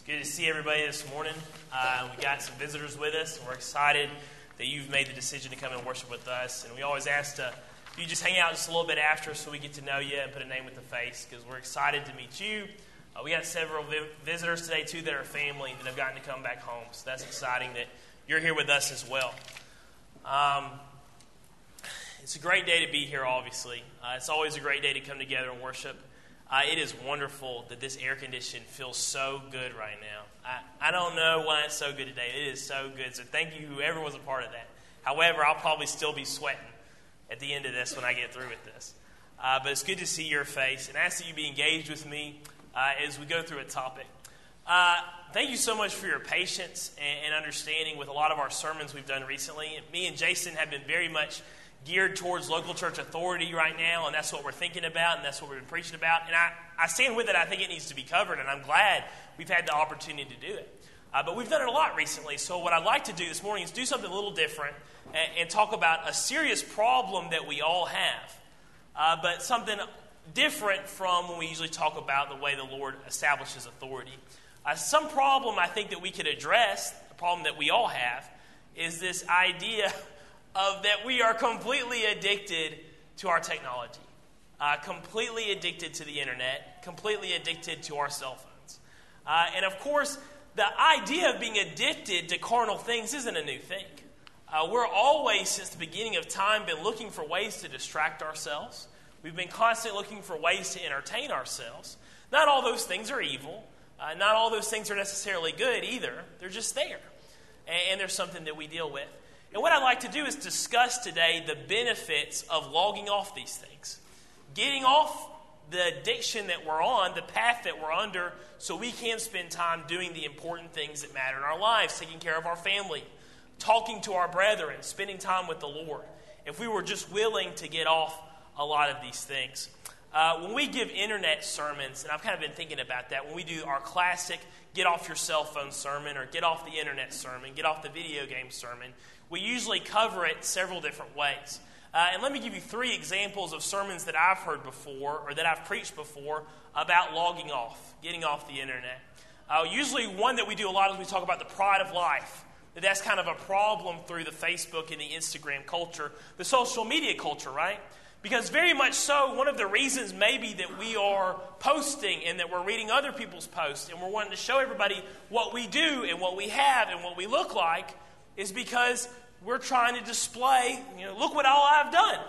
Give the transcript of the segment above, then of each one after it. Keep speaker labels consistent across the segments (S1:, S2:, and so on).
S1: Good to see everybody this morning. We got some visitors with us, and we're excited that you've made the decision to come and worship with us. And we always ask you just hang out just a little bit after so we get to know you and put a name with the face, because we're excited to meet you. We got several visitors today, too, that are family that have gotten to come back home. So that's exciting that you're here with us as well. It's a great day to be here, obviously. It's always a great day to come together and worship. It is wonderful that this air condition feels so good right now. I don't know why it's so good today. It is so good. So thank you, whoever was a part of that. However, I'll probably still be sweating at the end of this when I get through with this. But it's good to see your face. And I ask that you be engaged with me as we go through a topic. Thank you so much for your patience and understanding with a lot of our sermons we've done recently. Me and Jason have been very much geared towards local church authority right now, and that's what we're thinking about, and that's what we've been preaching about. And I stand with it. I think it needs to be covered, and I'm glad we've had the opportunity to do it. But we've done it a lot recently, so what I'd like to do this morning is do something a little different and talk about a serious problem that we all have, but something different from when we usually talk about the way the Lord establishes authority. Some problem I think that we could address, the problem that we all have, is this idea of that we are completely addicted to our technology, completely addicted to the internet, completely addicted to our cell phones. And of course, the idea of being addicted to carnal things isn't a new thing. We're always, since the beginning of time, been looking for ways to distract ourselves. We've been constantly looking for ways to entertain ourselves. Not all those things are evil. Not all those things are necessarily good either. They're just there. And there's something that we deal with. And what I'd like to do is discuss today the benefits of logging off these things. Getting off the addiction that we're on, the path that we're under, so we can spend time doing the important things that matter in our lives, taking care of our family, talking to our brethren, spending time with the Lord. If we were just willing to get off a lot of these things. When we give internet sermons, and I've kind of been thinking about that, when we do our classic get off your cell phone sermon or get off the internet sermon, get off the video game sermon, we usually cover it several different ways. And let me give you 3 examples of sermons that I've heard before or that I've preached before about logging off, getting off the internet. Usually one that we do a lot is we talk about the pride of life. That's kind of a problem through the Facebook and the Instagram culture, the social media culture, right? Because very much so, one of the reasons maybe that we are posting and that we're reading other people's posts and we're wanting to show everybody what we do and what we have and what we look like is because we're trying to display, look what all I've done.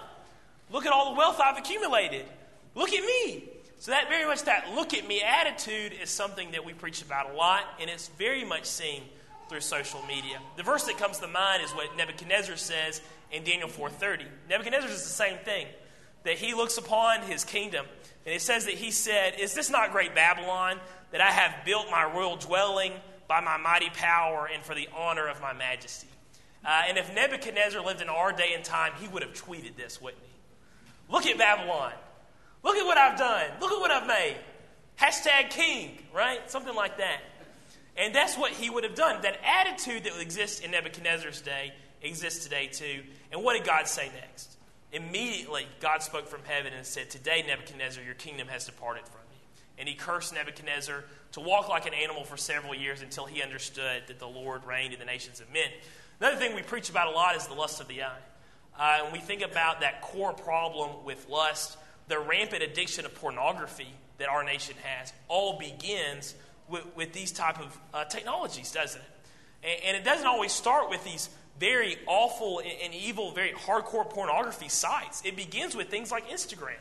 S1: Look at all the wealth I've accumulated. Look at me. So that very much that look at me attitude is something that we preach about a lot, and it's very much seen through social media. The verse that comes to mind is what Nebuchadnezzar says in Daniel 4:30. Nebuchadnezzar is the same thing, that he looks upon his kingdom, and it says that he said, "Is this not great Babylon, that I have built my royal dwelling by my mighty power and for the honor of my majesty?" And if Nebuchadnezzar lived in our day and time, he would have tweeted this, wouldn't he? Look at Babylon. Look at what I've done. Look at what I've made. #king, right? Something like that. And that's what he would have done. That attitude that exists in Nebuchadnezzar's day exists today too. And what did God say next? Immediately, God spoke from heaven and said, "Today, Nebuchadnezzar, your kingdom has departed from you." And he cursed Nebuchadnezzar to walk like an animal for several years until he understood that the Lord reigned in the nations of men. Another thing we preach about a lot is the lust of the eye. When we think about that core problem with lust, the rampant addiction of pornography that our nation has all begins with these type of technologies, doesn't it? And it doesn't always start with these very awful and evil, very hardcore pornography sites. It begins with things like Instagram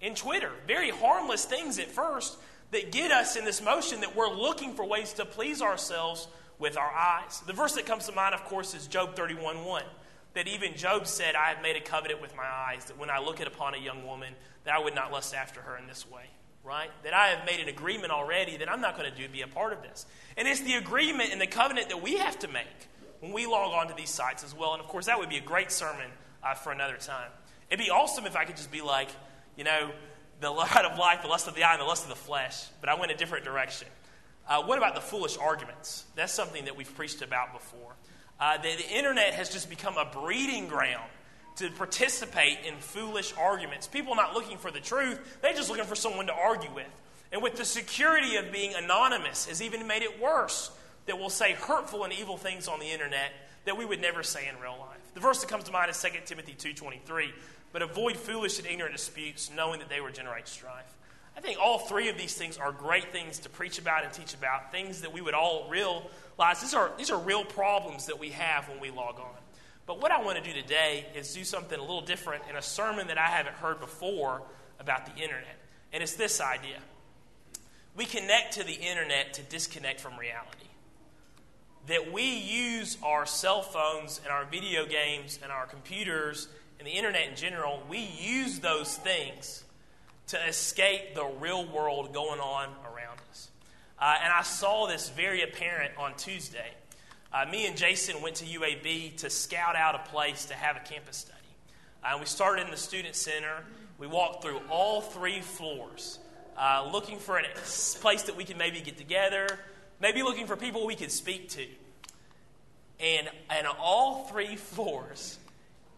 S1: and Twitter. Very harmless things at first that get us in this motion that we're looking for ways to please ourselves with our eyes. The verse that comes to mind, of course, is Job 31:1. That even Job said, "I have made a covenant with my eyes, that when I look upon a young woman, that I would not lust after her in this way." Right? That I have made an agreement already that I'm not going to be a part of this. And it's the agreement and the covenant that we have to make when we log on to these sites as well. And of course, that would be a great sermon for another time. It'd be awesome if I could just be like, the pride of life, the lust of the eye, and the lust of the flesh. But I went a different direction. What about the foolish arguments? That's something that we've preached about before. The internet has just become a breeding ground to participate in foolish arguments. People not looking for the truth, they're just looking for someone to argue with. And with the security of being anonymous has even made it worse, that we'll say hurtful and evil things on the internet that we would never say in real life. The verse that comes to mind is 2 Timothy 2:23, but avoid foolish and ignorant disputes, knowing that they will generate strife. I think all three of these things are great things to preach about and teach about, things that we would all realize. These are real problems that we have when we log on. But what I want to do today is do something a little different in a sermon that I haven't heard before about the internet. And it's this idea. We connect to the internet to disconnect from reality. That we use our cell phones and our video games and our computers and the internet in general, we use those things to escape the real world going on around us. And I saw this very apparent on Tuesday. Me and Jason went to UAB to scout out a place to have a campus study. We started in the student center. We walked through all 3 floors, looking for a place that we could maybe get together, maybe looking for people we could speak to. And on all 3 floors,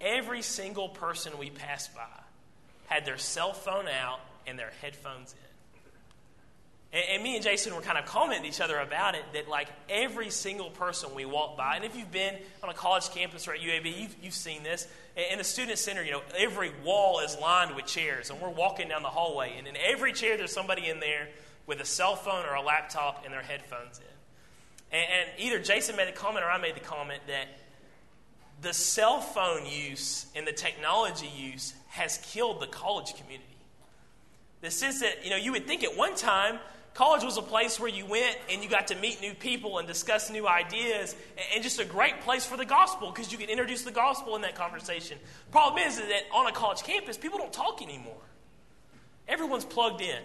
S1: every single person we passed by had their cell phone out and their headphones in. And me and Jason were kind of commenting to each other about it, that like every single person we walked by, and if you've been on a college campus or at UAB, you've seen this. In the student center, every wall is lined with chairs, and we're walking down the hallway, and in every chair there's somebody in there with a cell phone or a laptop and their headphones in. And either Jason made the comment or I made the comment that the cell phone use and the technology use has killed the college community. This is that, you would think at one time, college was a place where you went and you got to meet new people and discuss new ideas, and just a great place for the gospel because you could introduce the gospel in that conversation. Problem is that on a college campus, people don't talk anymore. Everyone's plugged in.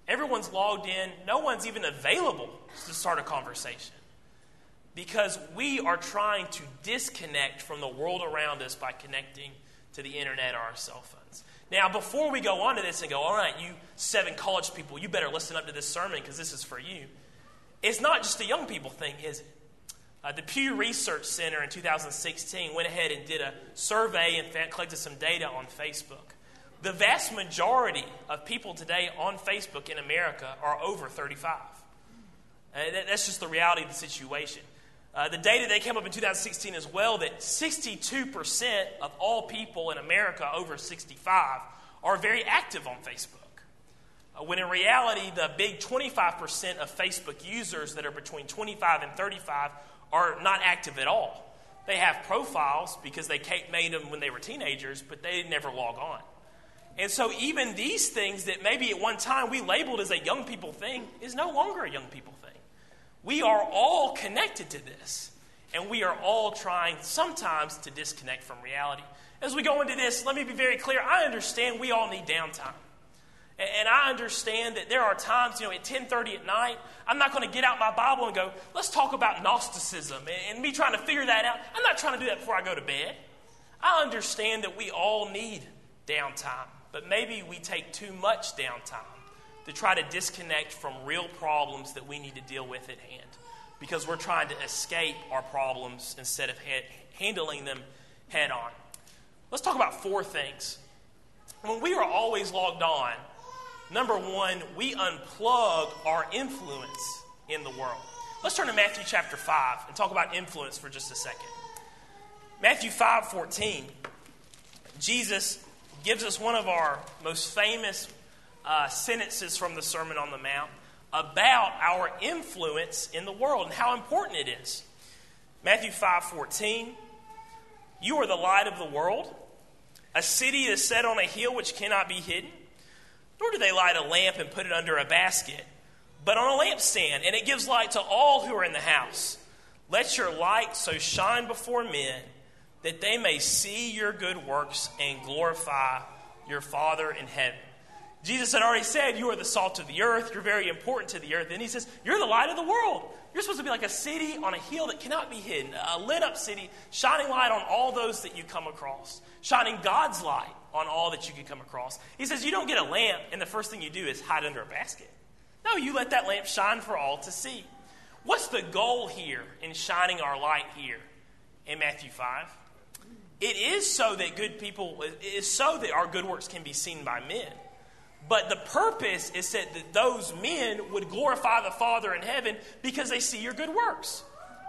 S1: Everyone's logged in. No one's even available to start a conversation because we are trying to disconnect from the world around us by connecting to the internet or our cell phones. Now, before we go on to this and go, all right, you 7 college people, you better listen up to this sermon because this is for you. It's not just a young people thing, is it? The Pew Research Center in 2016 went ahead and did a survey and collected some data on Facebook. The vast majority of people today on Facebook in America are over 35. That's just the reality of the situation. The data they came up in 2016 as well, that 62% of all people in America over 65 are very active on Facebook. When in reality, the big 25% of Facebook users that are between 25 and 35 are not active at all. They have profiles because they made them when they were teenagers, but they never log on. And so even these things that maybe at one time we labeled as a young people thing is no longer a young people thing. We are all connected to this, and we are all trying sometimes to disconnect from reality. As we go into this, let me be very clear. I understand we all need downtime. And I understand that there are times, at 10:30 at night, I'm not going to get out my Bible and go, let's talk about Gnosticism, and me trying to figure that out. I'm not trying to do that before I go to bed. I understand that we all need downtime, but maybe we take too much downtime to try to disconnect from real problems that we need to deal with at hand because we're trying to escape our problems instead of handling them head on. Let's talk about 4 things. When we are always logged on, number 1, we unplug our influence in the world. Let's turn to Matthew chapter 5 and talk about influence for just a second. Matthew 5:14, Jesus gives us one of our most famous sentences from the Sermon on the Mount about our influence in the world and how important it is. Matthew 5:14, you are the light of the world. A city is set on a hill which cannot be hidden. Nor do they light a lamp and put it under a basket, but on a lampstand, and it gives light to all who are in the house. Let your light so shine before men that they may see your good works and glorify your Father in heaven. Jesus had already said, you are the salt of the earth. You're very important to the earth. And he says, you're the light of the world. You're supposed to be like a city on a hill that cannot be hidden, a lit up city, shining light on all those that you come across, shining God's light on all that you can come across. He says, you don't get a lamp and the first thing you do is hide under a basket. No, you let that lamp shine for all to see. What's the goal here in shining our light here in Matthew 5? It is so that our good works can be seen by men. But the purpose is that those men would glorify the Father in heaven because they see your good works.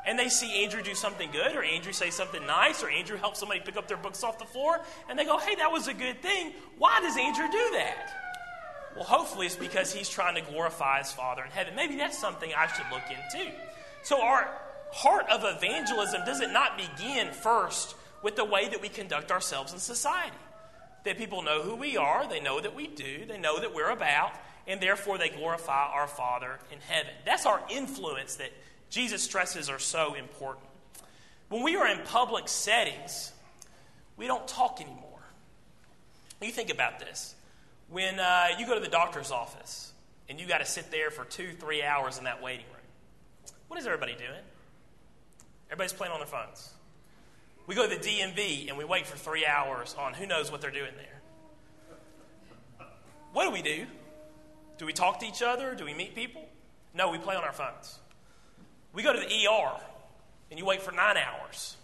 S1: And they see Andrew do something good, or Andrew say something nice, or Andrew help somebody pick up their books off the floor, and they go, hey, that was a good thing. Why does Andrew do that? Well, hopefully it's because he's trying to glorify his Father in heaven. Maybe that's something I should look into. So our heart of evangelism does it not begin first with the way that we conduct ourselves in society? That people know who we are, they know that we do, they know that we're about, and therefore they glorify our Father in heaven. That's our influence that Jesus stresses are so important. When we are in public settings, we don't talk anymore. You think about this. When you go to the doctor's office and you got to sit there for 2-3 hours in that waiting room, what is everybody doing? Everybody's playing on their phones. We go to the DMV and we wait for 3 hours on who knows what they're doing there. What do? Do we talk to each other? Do we meet people? No, we play on our phones. We go to the ER and you wait for 9 hours.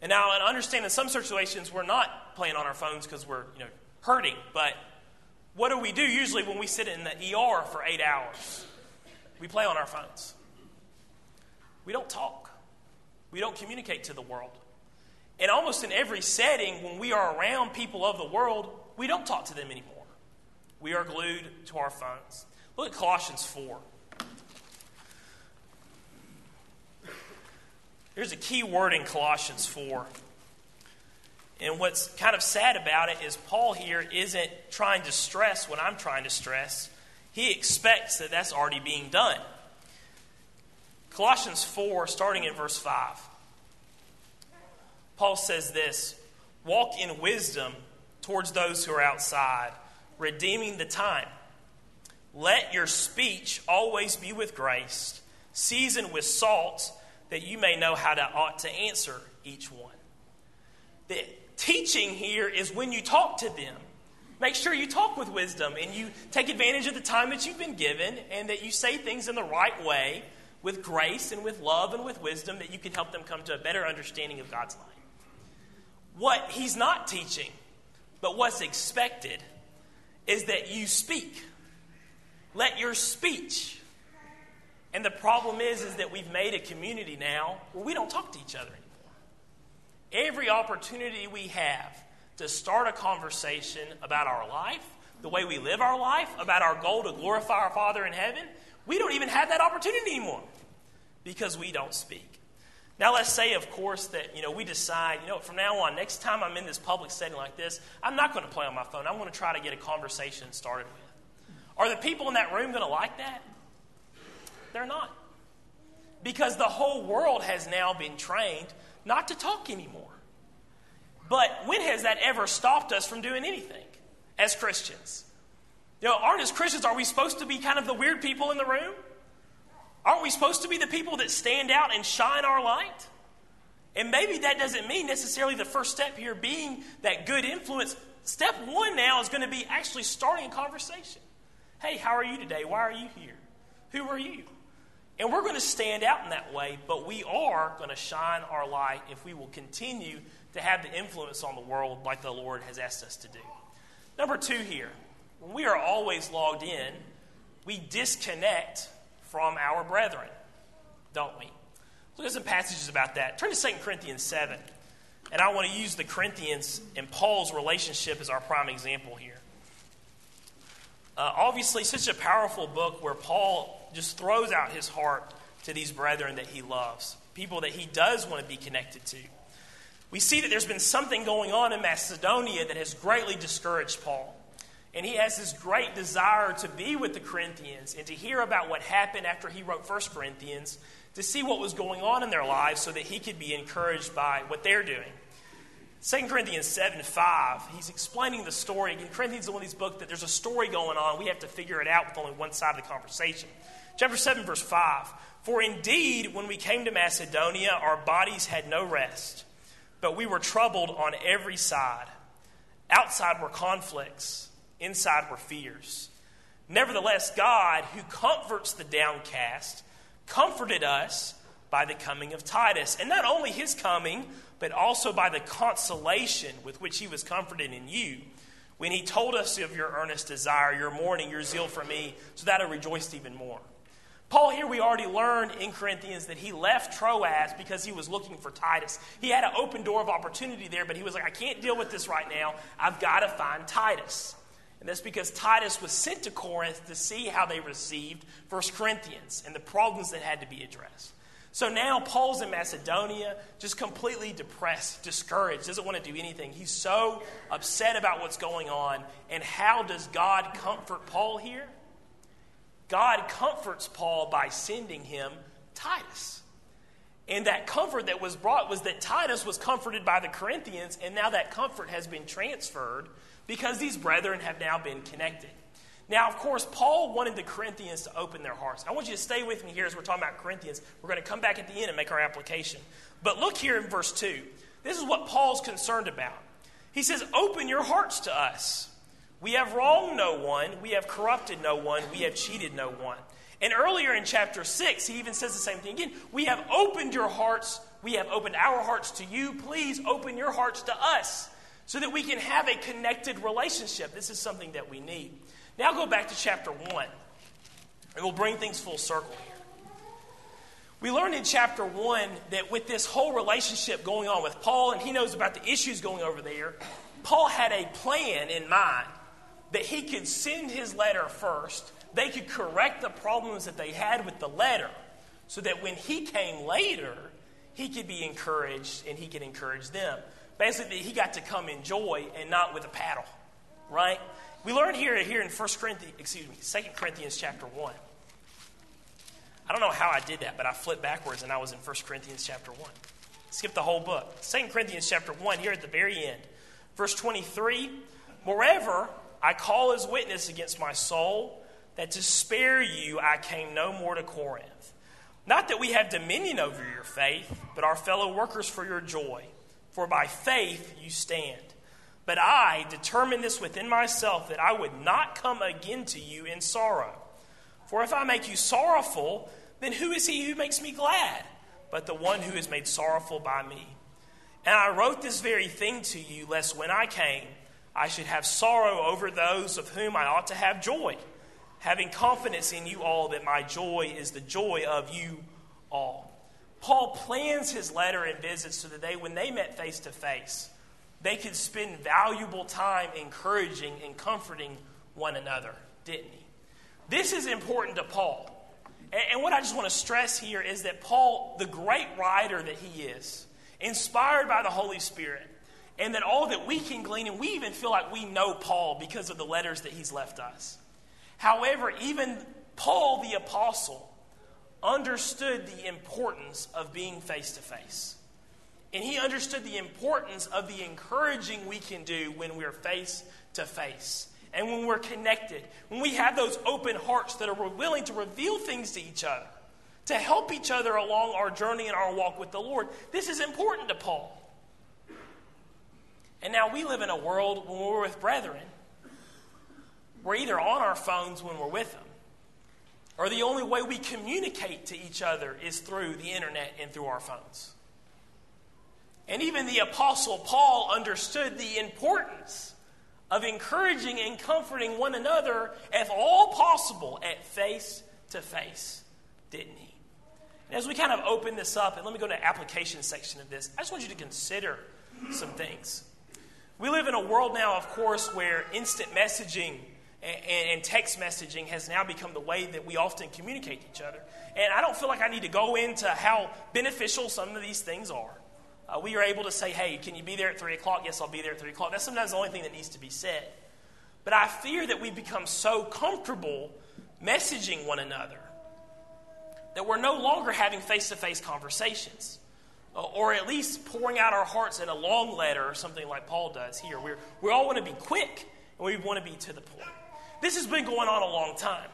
S1: And now I understand in some situations we're not playing on our phones because we're hurting. But what do we do usually when we sit in the ER for 8 hours? We play on our phones. We don't talk. We don't communicate to the world. And almost in every setting, when we are around people of the world, we don't talk to them anymore. We are glued to our phones. Look at Colossians 4. There's a key word in Colossians 4. And what's kind of sad about it is Paul here isn't trying to stress what I'm trying to stress. He expects that that's already being done. Colossians 4, starting in verse 5. Paul says this, walk in wisdom towards those who are outside, redeeming the time. Let your speech always be with grace, seasoned with salt, that you may know how to ought to answer each one. The teaching here is when you talk to them, make sure you talk with wisdom and you take advantage of the time that you've been given and that you say things in the right way with grace and with love and with wisdom that you can help them come to a better understanding of God's life. What he's not teaching, but what's expected, is that you speak. Let your speech. And the problem is that we've made a community now where we don't talk to each other anymore. Every opportunity we have to start a conversation about our life, the way we live our life, about our goal to glorify our Father in heaven, we don't even have that opportunity anymore because we don't speak. Now let's say, of course, that we decide, from now on, next time I'm in this public setting like this, I'm not going to play on my phone. I'm going to try to get a conversation started with. Are the people in that room going to like that? They're not. Because the whole world has now been trained not to talk anymore. But when has that ever stopped us from doing anything as Christians? As Christians, are we supposed to be kind of the weird people in the room? Aren't we supposed to be the people that stand out and shine our light? And maybe that doesn't mean necessarily the first step here being that good influence. Step one now is going to be actually starting a conversation. Hey, how are you today? Why are you here? Who are you? And we're going to stand out in that way, but we are going to shine our light if we will continue to have the influence on the world like the Lord has asked us to do. Number 2 here, when we are always logged in, we disconnect from our brethren, don't we? Look at some passages about that. Turn to 2 Corinthians 7, and I want to use the Corinthians and Paul's relationship as our prime example here. Obviously, such a powerful book where Paul just throws out his heart to these brethren that he loves, people that he does want to be connected to. We see that there's been something going on in Macedonia that has greatly discouraged Paul. And he has this great desire to be with the Corinthians and to hear about what happened after he wrote 1 Corinthians, to see what was going on in their lives so that he could be encouraged by what they're doing. 2 Corinthians 7:5, he's explaining the story. Again, Corinthians is one of these books that there's a story going on. We have to figure it out with only one side of the conversation. Chapter 7, verse 5. For indeed, when we came to Macedonia, our bodies had no rest, but we were troubled on every side. Outside were conflicts, inside were fears. Nevertheless, God, who comforts the downcast, comforted us by the coming of Titus. And not only his coming, but also by the consolation with which he was comforted in you, when he told us of your earnest desire, your mourning, your zeal for me, so that I rejoiced even more. Paul here, we already learned in Corinthians that he left Troas because he was looking for Titus. He had an open door of opportunity there, but he was like, I can't deal with this right now. I've got to find Titus. And that's because Titus was sent to Corinth to see how they received 1 Corinthians and the problems that had to be addressed. So now Paul's in Macedonia, just completely depressed, discouraged, doesn't want to do anything. He's so upset about what's going on. And how does God comfort Paul here? God comforts Paul by sending him Titus. And that comfort that was brought was that Titus was comforted by the Corinthians, and now that comfort has been transferred because these brethren have now been connected. Now, of course, Paul wanted the Corinthians to open their hearts. I want you to stay with me here as we're talking about Corinthians. We're going to come back at the end and make our application. But look here in verse 2. This is what Paul's concerned about. He says, open your hearts to us. We have wronged no one. We have corrupted no one. We have cheated no one. And earlier in chapter 6, he even says the same thing again. We have opened your hearts. We have opened our hearts to you. Please open your hearts to us so that we can have a connected relationship. This is something that we need. Now go back to chapter 1, and we'll bring things full circle here. We learned in chapter 1 that with this whole relationship going on with Paul, and he knows about the issues going over there, Paul had a plan in mind that he could send his letter first. They could correct the problems that they had with the letter so that when he came later, he could be encouraged and he could encourage them. Basically, he got to come in joy and not with a paddle, right? We learned here in 2 Corinthians chapter 1. I don't know how I did that, but I flipped backwards and I was in 1 Corinthians chapter 1. Skip the whole book. 2 Corinthians chapter 1 here at the very end. Verse 23, moreover, I call as witness against my soul that to spare you I came no more to Corinth. Not that we have dominion over your faith, but are fellow workers for your joy. For by faith you stand. But I determined this within myself, that I would not come again to you in sorrow. For if I make you sorrowful, then who is he who makes me glad? But the one who is made sorrowful by me. And I wrote this very thing to you, lest when I came, I should have sorrow over those of whom I ought to have joy, having confidence in you all that my joy is the joy of you all. Paul plans his letter and visits so that when they met face to face, they could spend valuable time encouraging and comforting one another, didn't he? This is important to Paul. And what I just want to stress here is that Paul, the great writer that he is, inspired by the Holy Spirit, and that all that we can glean, and we even feel like we know Paul because of the letters that he's left us. However, even Paul the apostle understood the importance of being face to face. And he understood the importance of the encouraging we can do when we're face to face. And when we're connected. When we have those open hearts that are willing to reveal things to each other. To help each other along our journey and our walk with the Lord. This is important to Paul. And now we live in a world when we're with brethren, we're either on our phones when we're with them, or the only way we communicate to each other is through the internet and through our phones. And even the Apostle Paul understood the importance of encouraging and comforting one another, if all possible, at face to face, didn't he? And as we kind of open this up, and let me go to the application section of this, I just want you to consider some things. We live in a world now, of course, where instant messaging and text messaging has now become the way that we often communicate to each other. And I don't feel like I need to go into how beneficial some of these things are. We are able to say, hey, can you be there at 3 o'clock? Yes, I'll be there at 3 o'clock. That's sometimes the only thing that needs to be said. But I fear that we become so comfortable messaging one another that we're no longer having face-to-face conversations. Or at least pouring out our hearts in a long letter or something like Paul does here. We all want to be quick and we want to be to the point. This has been going on a long time.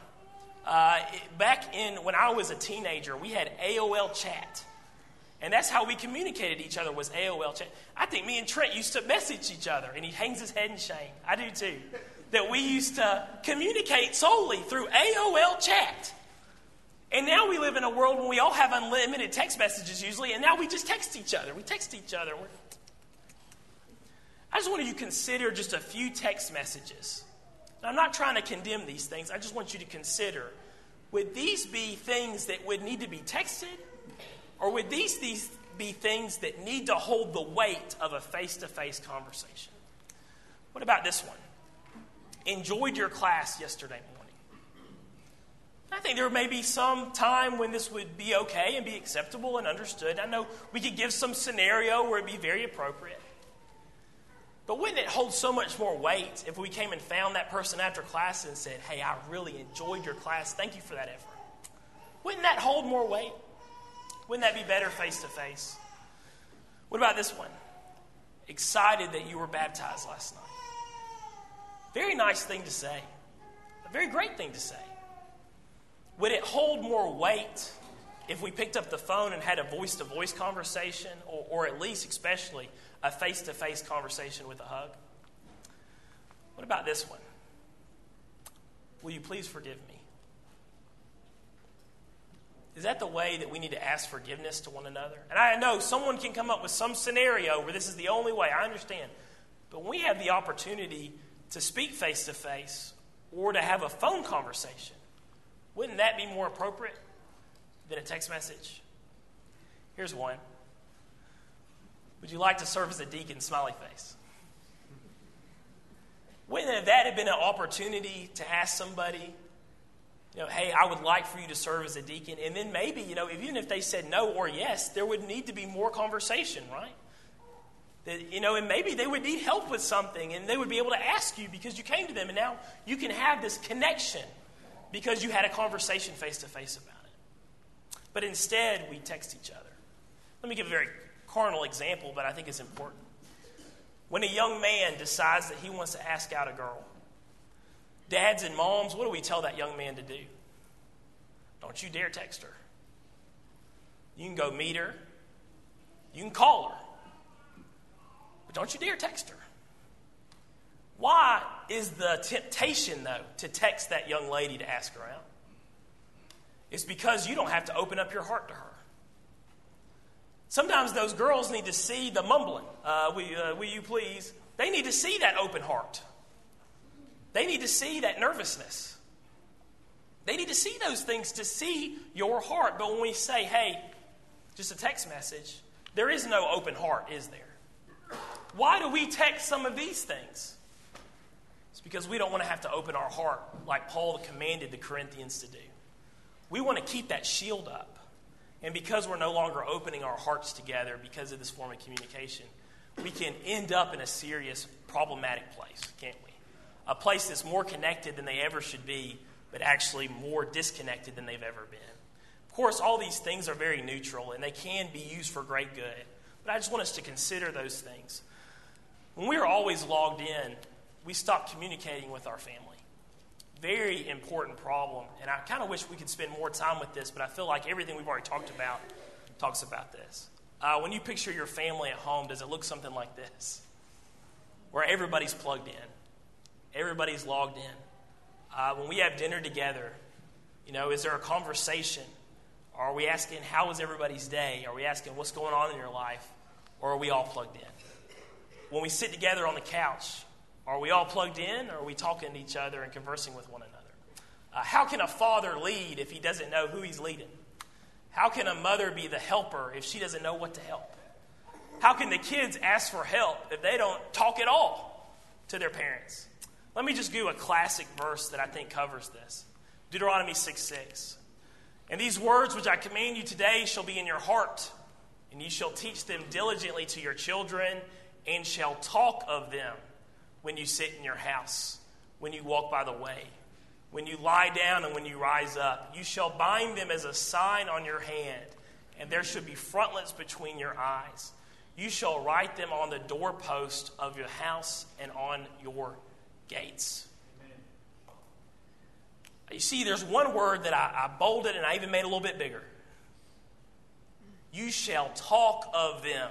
S1: Back when I was a teenager, we had AOL chat. And that's how we communicated each other, was AOL chat. I think me and Trent used to message each other, and he hangs his head in shame. I do too. That we used to communicate solely through AOL chat. And now we live in a world where we all have unlimited text messages usually, and now we just text each other. We text each other. I just want you to consider just a few text messages. And I'm not trying to condemn these things. I just want you to consider, would these be things that would need to be texted? Or would these be things that need to hold the weight of a face-to-face conversation? What about this one? Enjoyed your class yesterday morning. I think there may be some time when this would be okay and be acceptable and understood. I know we could give some scenario where it'd be very appropriate. But wouldn't it hold so much more weight if we came and found that person after class and said, hey, I really enjoyed your class. Thank you for that effort. Wouldn't that hold more weight? Wouldn't that be better face-to-face? What about this one? Excited that you were baptized last night. Very nice thing to say. A very great thing to say. Would it hold more weight if we picked up the phone and had a voice-to-voice conversation, or at least, especially, a face-to-face conversation with a hug? What about this one? Will you please forgive me? Is that the way that we need to ask forgiveness to one another? And I know someone can come up with some scenario where this is the only way. I understand. But when we have the opportunity to speak face-to-face or to have a phone conversation, wouldn't that be more appropriate than a text message? Here's one. Would you like to serve as a deacon? Smiley face. Wouldn't that have been an opportunity to ask somebody, hey, I would like for you to serve as a deacon? And then maybe, even if they said no or yes, there would need to be more conversation, right? That, and maybe they would need help with something, and they would be able to ask you because you came to them, and now you can have this connection because you had a conversation face-to-face about it. But instead, we text each other. Let me give a very carnal example, but I think it's important. When a young man decides that he wants to ask out a girl, dads and moms, what do we tell that young man to do? Don't you dare text her. You can go meet her. You can call her. But don't you dare text her. Why is the temptation, though, to text that young lady to ask her out? It's because you don't have to open up your heart to her. Sometimes those girls need to see the mumbling. Will you please? They need to see that open heart. They need to see that nervousness. They need to see those things to see your heart. But when we say, hey, just a text message, there is no open heart, is there? Why do we text some of these things? It's because we don't want to have to open our heart like Paul commanded the Corinthians to do. We want to keep that shield up. And because we're no longer opening our hearts together because of this form of communication, we can end up in a serious, problematic place, can't we? A place that's more connected than they ever should be, but actually more disconnected than they've ever been. Of course, all these things are very neutral, and they can be used for great good. But I just want us to consider those things. When we are always logged in, we stop communicating with our family. Very important problem, and I kind of wish we could spend more time with this, but I feel like everything we've already talked about talks about this. When you picture your family at home, does it look something like this? Where everybody's plugged in. Everybody's logged in. When we have dinner together, is there a conversation? Are we asking, how was everybody's day? Are we asking, what's going on in your life? Or are we all plugged in? When we sit together on the couch, are we all plugged in, or are we talking to each other and conversing with one another? How can a father lead if he doesn't know who he's leading? How can a mother be the helper if she doesn't know what to help? How can the kids ask for help if they don't talk at all to their parents? Let me just do a classic verse that I think covers this. Deuteronomy 6:6. And these words which I command you today shall be in your heart, and you shall teach them diligently to your children, and shall talk of them when you sit in your house, when you walk by the way, when you lie down and when you rise up. You shall bind them as a sign on your hand, and there should be frontlets between your eyes. You shall write them on the doorpost of your house and on your gates. Amen. You see, there's one word that I bolded and I even made a little bit bigger. You shall talk of them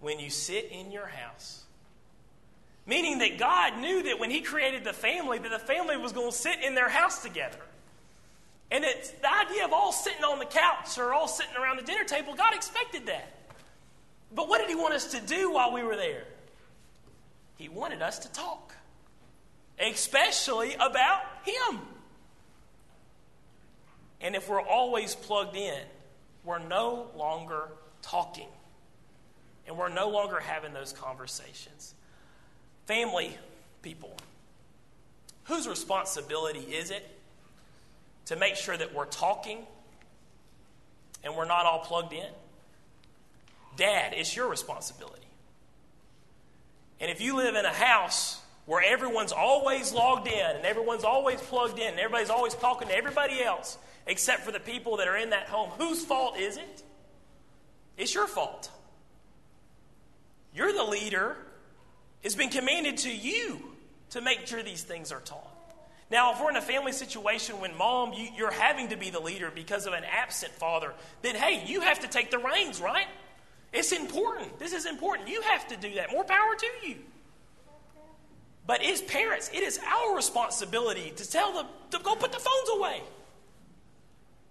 S1: when you sit in your house. Meaning that God knew that when he created the family, that the family was going to sit in their house together. And it's the idea of all sitting on the couch or all sitting around the dinner table. God expected that. But what did he want us to do while we were there? He wanted us to talk, especially about him. And if we're always plugged in, we're no longer talking. And we're no longer having those conversations. Family people, whose responsibility is it to make sure that we're talking and we're not all plugged in? Dad, it's your responsibility. And if you live in a house where everyone's always logged in and everyone's always plugged in and everybody's always talking to everybody else except for the people that are in that home, whose fault is it? It's your fault. You're the leader. It's been commanded to you to make sure these things are taught. Now, if we're in a family situation when mom, you're having to be the leader because of an absent father, then hey, you have to take the reins, right? It's important. This is important. You have to do that. More power to you. But as parents, it is our responsibility to tell them to go put the phones away.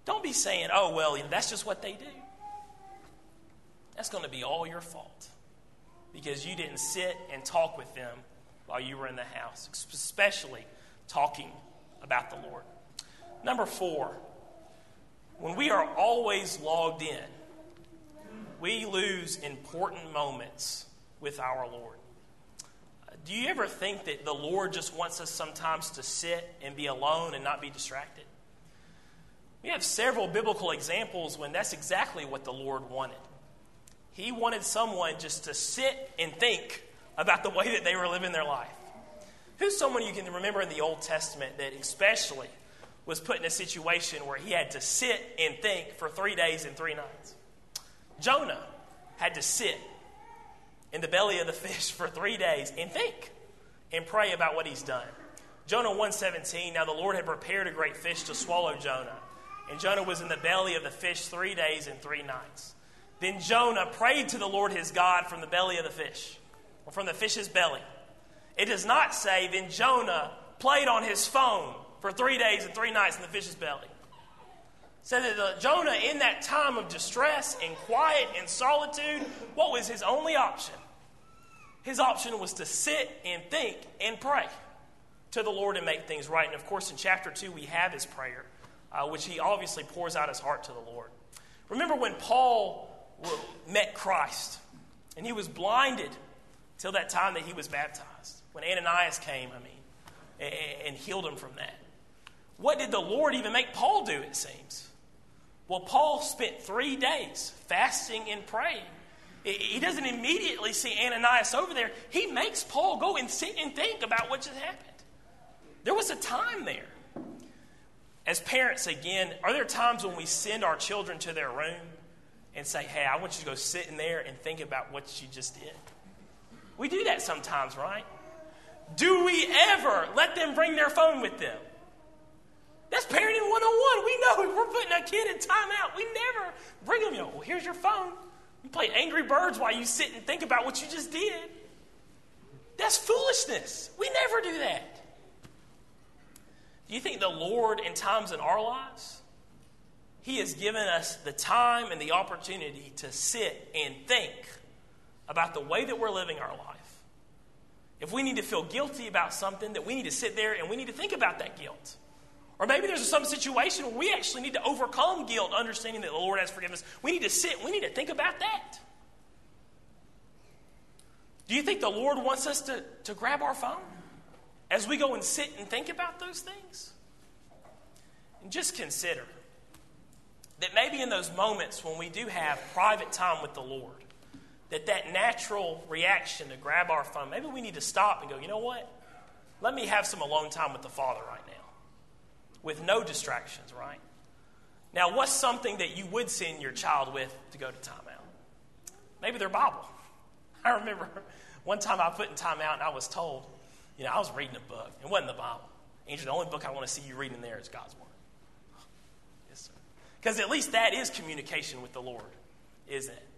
S1: Don't be saying, oh, well, that's just what they do. That's going to be all your fault because you didn't sit and talk with them while you were in the house, especially talking about the Lord. Number 4, when we are always logged in, we lose important moments with our Lord. Do you ever think that the Lord just wants us sometimes to sit and be alone and not be distracted? We have several biblical examples when that's exactly what the Lord wanted. He wanted someone just to sit and think about the way that they were living their life. Who's someone you can remember in the Old Testament that especially was put in a situation where he had to sit and think for 3 days and 3 nights? Jonah had to sit in the belly of the fish for 3 days and think and pray about what he's done. Jonah 1:17, now the Lord had prepared a great fish to swallow Jonah. And Jonah was in the belly of the fish 3 days and 3 nights. Then Jonah prayed to the Lord his God from the belly of the fish, or from the fish's belly. It does not say, then Jonah played on his phone for 3 days and 3 nights in the fish's belly. It said that Jonah, in that time of distress and quiet and solitude, what was his only option? His option was to sit and think and pray to the Lord and make things right. And of course, in chapter 2, we have his prayer, which he obviously pours out his heart to the Lord. Remember when Paul met Christ and he was blinded till that time that he was baptized, when Ananias came, and healed him from that. What did the Lord even make Paul do, it seems? Well, Paul spent 3 days fasting and praying. He doesn't immediately see Ananias over there. He makes Paul go and sit and think about what just happened. There was a time there. As parents, again, are there times when we send our children to their room and say, hey, I want you to go sit in there and think about what you just did? We do that sometimes, right? Do we ever let them bring their phone with them? That's parenting 101. We know if we're putting a kid in timeout, we never bring them, well, here's your phone. You play Angry Birds while you sit and think about what you just did. That's foolishness. We never do that. Do you think the Lord, in times in our lives, He has given us the time and the opportunity to sit and think about the way that we're living our life? If we need to feel guilty about something, that we need to sit there and we need to think about that guilt. Or maybe there's some situation where we actually need to overcome guilt, understanding that the Lord has forgiven us. We need to sit, we need to think about that. Do you think the Lord wants us to grab our phone as we go and sit and think about those things? And just consider that maybe in those moments when we do have private time with the Lord, that natural reaction to grab our phone, maybe we need to stop and go, you know what? Let me have some alone time with the Father right now, with no distractions, right? Now, what's something that you would send your child with to go to timeout? Maybe their Bible. I remember one time I put in timeout and I was told, I was reading a book. It wasn't the Bible. Andrew, the only book I want to see you reading there is God's Word. Yes, sir. Because at least that is communication with the Lord, isn't it?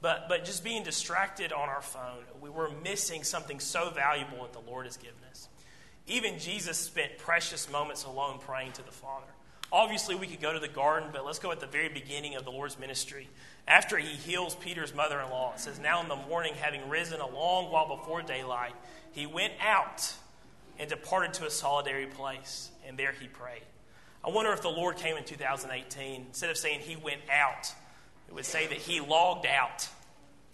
S1: But just being distracted on our phone, we were missing something so valuable that the Lord has given us. Even Jesus spent precious moments alone praying to the Father. Obviously, we could go to the garden, but let's go at the very beginning of the Lord's ministry. After he heals Peter's mother-in-law, it says, now in the morning, having risen a long while before daylight, He went out and departed to a solitary place, and there he prayed. I wonder if the Lord came in 2018, instead of saying he went out, it would say that he logged out,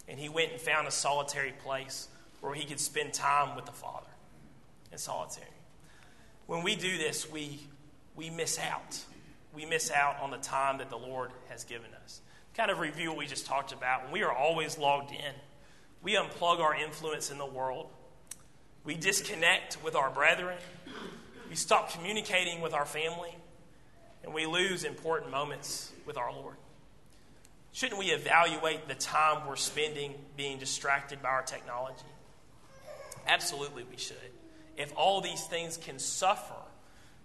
S1: and he went and found a solitary place where he could spend time with the Father in solitary. When we do this, we miss out. We miss out on the time that the Lord has given us. Kind of review what we just talked about. When we are always logged in, we unplug our influence in the world. We disconnect with our brethren. We stop communicating with our family. And we lose important moments with our Lord. Shouldn't we evaluate the time we're spending being distracted by our technology? Absolutely we should. If all these things can suffer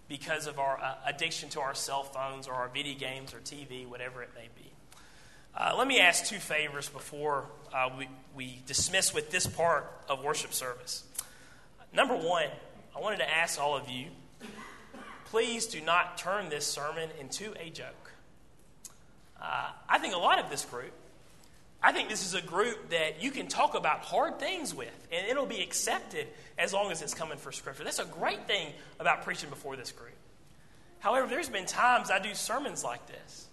S1: because of our addiction to our cell phones or our video games or TV, whatever it may be. Let me ask two favors before we dismiss with this part of worship service. Number one, I wanted to ask all of you, please do not turn this sermon into a joke. I think a lot of this group, I think this is a group that you can talk about hard things with, and it'll be accepted as long as it's coming for Scripture. That's a great thing about preaching before this group. However, there's been times I do sermons like this,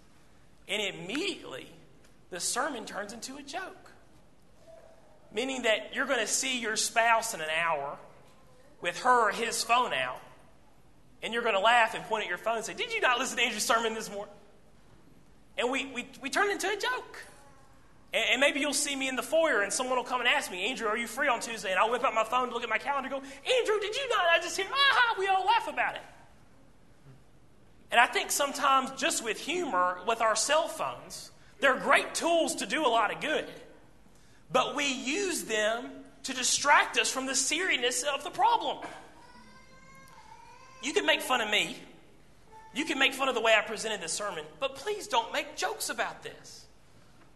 S1: and immediately the sermon turns into a joke. Meaning that you're going to see your spouse in an hour with her or his phone out, and you're going to laugh and point at your phone and say, "Did you not listen to Andrew's sermon this morning?" And we turn it into a joke. And maybe you'll see me in the foyer and someone will come and ask me, "Andrew, are you free on Tuesday?" And I'll whip out my phone to look at my calendar and go, "Andrew, did you not?" I just hear, "Aha," we all laugh about it. And I think sometimes just with humor, with our cell phones, they're great tools to do a lot of good. But we use them to distract us from the seriousness of the problem. You can make fun of me. You can make fun of the way I presented this sermon, but please don't make jokes about this.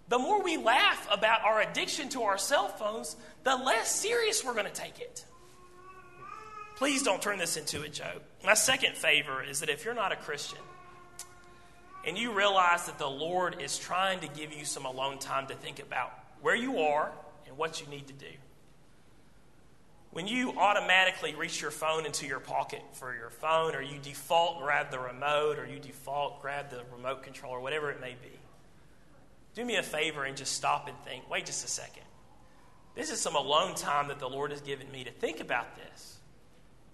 S1: The more we laugh about our addiction to our cell phones, the less serious we're going to take it. Please don't turn this into a joke. My second favor is that if you're not a Christian and you realize that the Lord is trying to give you some alone time to think about where you are and what you need to do. When you automatically reach your phone into your pocket for your phone, or you default grab the remote, or you default grab the remote controller, whatever it may be, do me a favor and just stop and think, wait just a second. This is some alone time that the Lord has given me to think about this.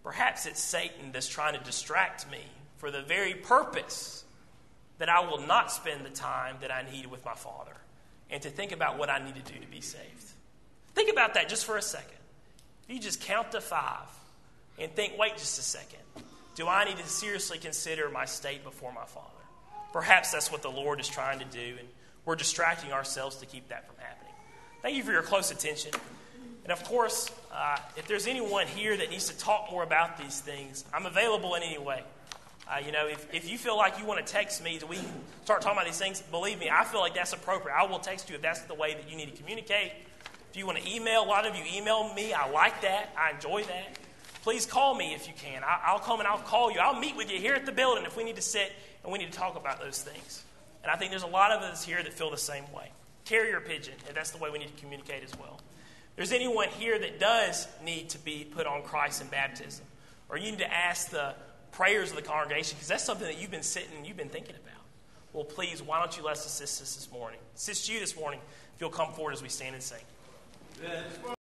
S1: Perhaps it's Satan that's trying to distract me for the very purpose that I will not spend the time that I need with my Father and to think about what I need to do to be saved. Think about that just for a second. If you just count to 5 and think, wait just a second. Do I need to seriously consider my state before my Father? Perhaps that's what the Lord is trying to do, and we're distracting ourselves to keep that from happening. Thank you for your close attention. And of course, if there's anyone here that needs to talk more about these things, I'm available in any way. If you feel like you want to text me so we can start talking about these things, believe me, I feel like that's appropriate. I will text you if that's the way that you need to communicate. If you want to email, a lot of you email me. I like that. I enjoy that. Please call me if you can. I'll come and I'll call you. I'll meet with you here at the building if we need to sit and we need to talk about those things. And I think there's a lot of us here that feel the same way. Carrier pigeon, and that's the way we need to communicate as well. If there's anyone here that does need to be put on Christ in baptism, or you need to ask the prayers of the congregation, because that's something that you've been sitting and you've been thinking about. Well, please, why don't you let's assist us this morning? Assist you this morning if you'll come forward as we stand and sing.